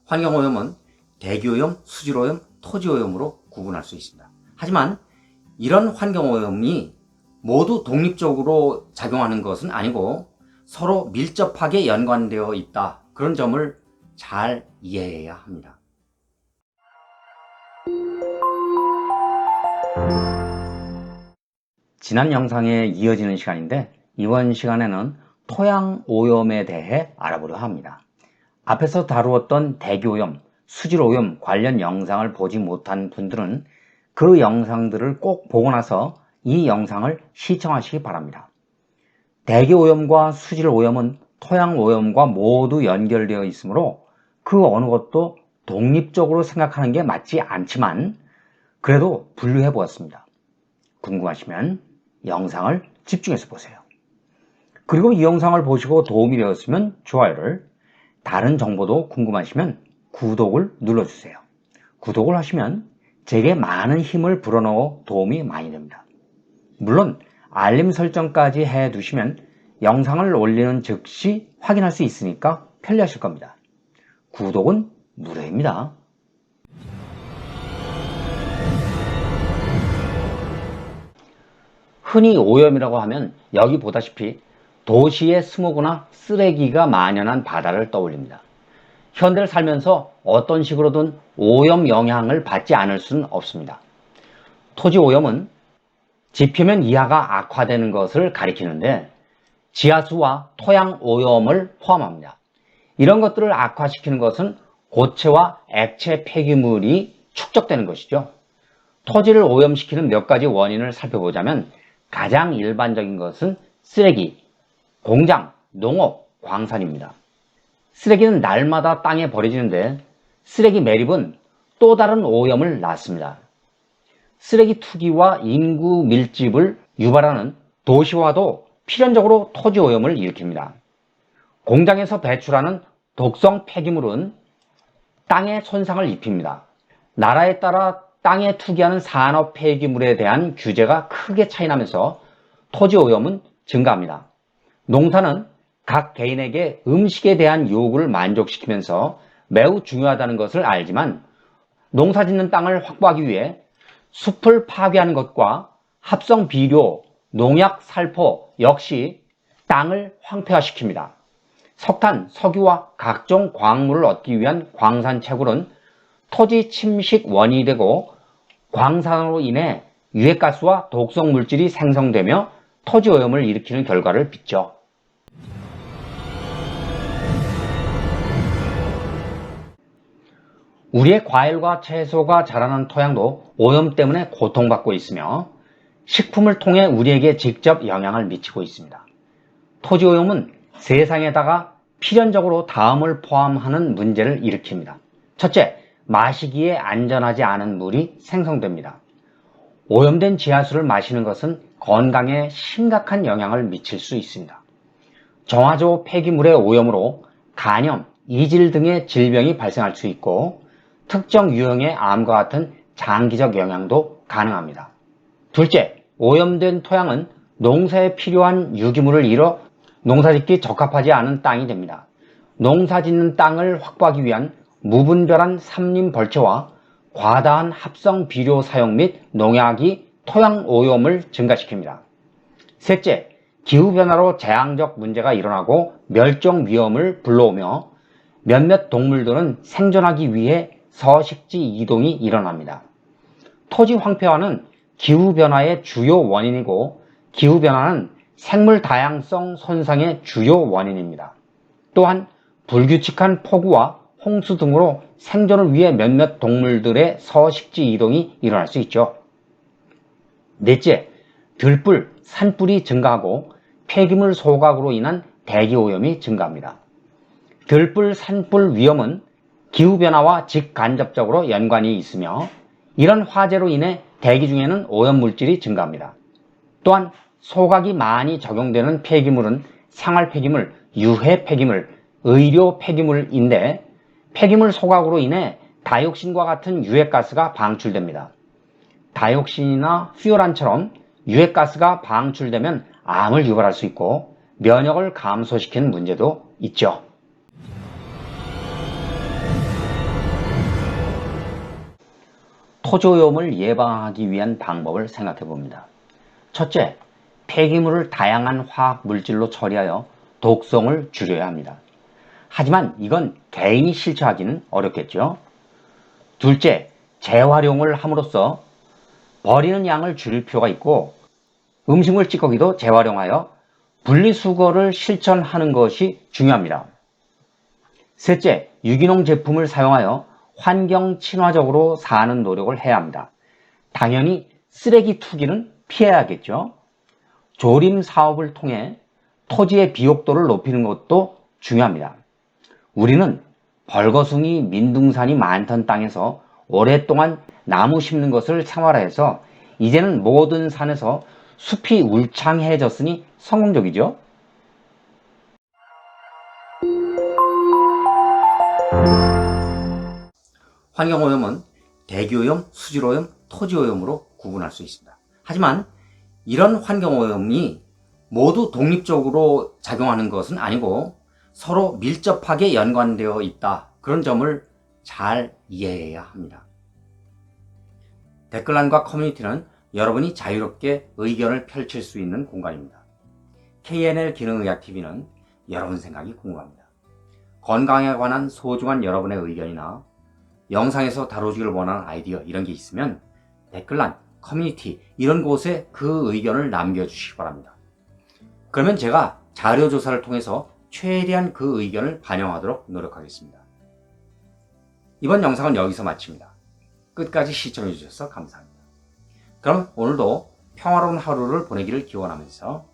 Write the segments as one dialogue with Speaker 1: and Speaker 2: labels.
Speaker 1: 환경오염은 대기오염, 수질오염, 토지오염으로 구분할 수 있습니다. 하지만 이런 환경오염이 모두 독립적으로 작용하는 것은 아니고 서로 밀접하게 연관되어 있다. 그런 점을 잘 이해해야 합니다. 지난 영상에 이어지는 시간인데 이번 시간에는 토양오염에 대해 알아보려 합니다. 앞에서 다루었던 대기오염, 수질오염 관련 영상을 보지 못한 분들은 그 영상들을 꼭 보고 나서 이 영상을 시청하시기 바랍니다. 대기오염과 수질오염은 토양오염과 모두 연결되어 있으므로 그 어느 것도 독립적으로 생각하는 게 맞지 않지만 그래도 분류해 보았습니다. 궁금하시면 영상을 집중해서 보세요. 그리고 이 영상을 보시고 도움이 되었으면 좋아요를, 다른 정보도 궁금하시면 구독을 눌러주세요. 구독을 하시면 제게 많은 힘을 불어넣어 도움이 많이 됩니다. 물론 알림 설정까지 해두시면 영상을 올리는 즉시 확인할 수 있으니까 편리하실 겁니다. 구독은 무료입니다. 흔히 오염이라고 하면 여기 보다시피 도시의 스모그나 쓰레기가 만연한 바다를 떠올립니다. 현대를 살면서 어떤 식으로든 오염 영향을 받지 않을 수는 없습니다. 토지 오염은 지표면 이하가 악화되는 것을 가리키는데 지하수와 토양 오염을 포함합니다. 이런 것들을 악화시키는 것은 고체와 액체 폐기물이 축적되는 것이죠. 토지를 오염시키는 몇 가지 원인을 살펴보자면 가장 일반적인 것은 쓰레기, 공장, 농업, 광산입니다. 쓰레기는 날마다 땅에 버려지는데 쓰레기 매립은 또 다른 오염을 낳습니다. 쓰레기 투기와 인구 밀집을 유발하는 도시화도 필연적으로 토지 오염을 일으킵니다. 공장에서 배출하는 독성 폐기물은 땅에 손상을 입힙니다. 나라에 따라 땅에 투기하는 산업 폐기물에 대한 규제가 크게 차이나면서 토지 오염은 증가합니다. 농사는 각 개인에게 음식에 대한 요구를 만족시키면서 매우 중요하다는 것을 알지만 농사 짓는 땅을 확보하기 위해 숲을 파괴하는 것과 합성 비료, 농약, 살포 역시 땅을 황폐화시킵니다. 석탄, 석유와 각종 광물을 얻기 위한 광산 채굴은 토지 침식 원인이 되고 광산으로 인해 유해가스와 독성 물질이 생성되며 토지 오염을 일으키는 결과를 빚죠. 우리의 과일과 채소가 자라는 토양도 오염 때문에 고통받고 있으며 식품을 통해 우리에게 직접 영향을 미치고 있습니다. 토지 오염은 세상에다가 필연적으로 다음을 포함하는 문제를 일으킵니다. 첫째, 마시기에 안전하지 않은 물이 생성됩니다. 오염된 지하수를 마시는 것은 건강에 심각한 영향을 미칠 수 있습니다. 정화조 폐기물의 오염으로 간염, 이질 등의 질병이 발생할 수 있고 특정 유형의 암과 같은 장기적 영향도 가능합니다. 둘째, 오염된 토양은 농사에 필요한 유기물을 잃어 농사짓기 적합하지 않은 땅이 됩니다. 농사짓는 땅을 확보하기 위한 무분별한 삼림 벌채와 과다한 합성 비료 사용 및 농약이 토양 오염을 증가시킵니다. 셋째, 기후변화로 재앙적 문제가 일어나고 멸종 위험을 불러오며 몇몇 동물들은 생존하기 위해 서식지 이동이 일어납니다. 토지 황폐화는 기후변화의 주요 원인이고 기후변화는 생물 다양성 손상의 주요 원인입니다. 또한 불규칙한 폭우와 홍수 등으로 생존을 위해 몇몇 동물들의 서식지 이동이 일어날 수 있죠. 넷째, 들불, 산불이 증가하고 폐기물 소각으로 인한 대기오염이 증가합니다. 들불, 산불 위험은 기후변화와 직간접적으로 연관이 있으며 이런 화재로 인해 대기 중에는 오염물질이 증가합니다. 또한 소각이 많이 적용되는 폐기물은 생활 폐기물, 유해 폐기물, 의료 폐기물인데 폐기물 소각으로 인해 다이옥신과 같은 유해가스가 방출됩니다. 다이옥신이나 퓨어란처럼 유해가스가 방출되면 암을 유발할 수 있고 면역을 감소시키는 문제도 있죠. 토지오염을 예방하기 위한 방법을 생각해 봅니다. 첫째, 폐기물을 다양한 화학 물질로 처리하여 독성을 줄여야 합니다. 하지만 이건 개인이 실천하기는 어렵겠죠. 둘째, 재활용을 함으로써 버리는 양을 줄일 필요가 있고 음식물 찌꺼기도 재활용하여 분리수거를 실천하는 것이 중요합니다. 셋째, 유기농 제품을 사용하여 환경 친화적으로 사는 노력을 해야 합니다. 당연히 쓰레기 투기는 피해야겠죠. 조림 사업을 통해 토지의 비옥도를 높이는 것도 중요합니다. 우리는 벌거숭이, 민둥산이 많던 땅에서 오랫동안 나무 심는 것을 생활화해서 이제는 모든 산에서 숲이 울창해졌으니 성공적이죠. 환경오염은 대기오염, 수질오염, 토지오염으로 구분할 수 있습니다. 하지만 이런 환경오염이 모두 독립적으로 작용하는 것은 아니고 서로 밀접하게 연관되어 있다. 그런 점을 잘 이해해야 합니다. 댓글란과 커뮤니티는 여러분이 자유롭게 의견을 펼칠 수 있는 공간입니다. KNL 기능의학TV는 여러분 생각이 궁금합니다. 건강에 관한 소중한 여러분의 의견이나 영상에서 다뤄주길 원하는 아이디어 이런 게 있으면 댓글란, 커뮤니티 이런 곳에 그 의견을 남겨주시기 바랍니다. 그러면 제가 자료조사를 통해서 최대한 그 의견을 반영하도록 노력하겠습니다. 이번 영상은 여기서 마칩니다. 끝까지 시청해주셔서 감사합니다. 그럼 오늘도 평화로운 하루를 보내기를 기원하면서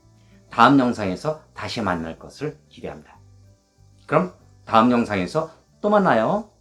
Speaker 1: 다음 영상에서 다시 만날 것을 기대합니다. 그럼 다음 영상에서 또 만나요.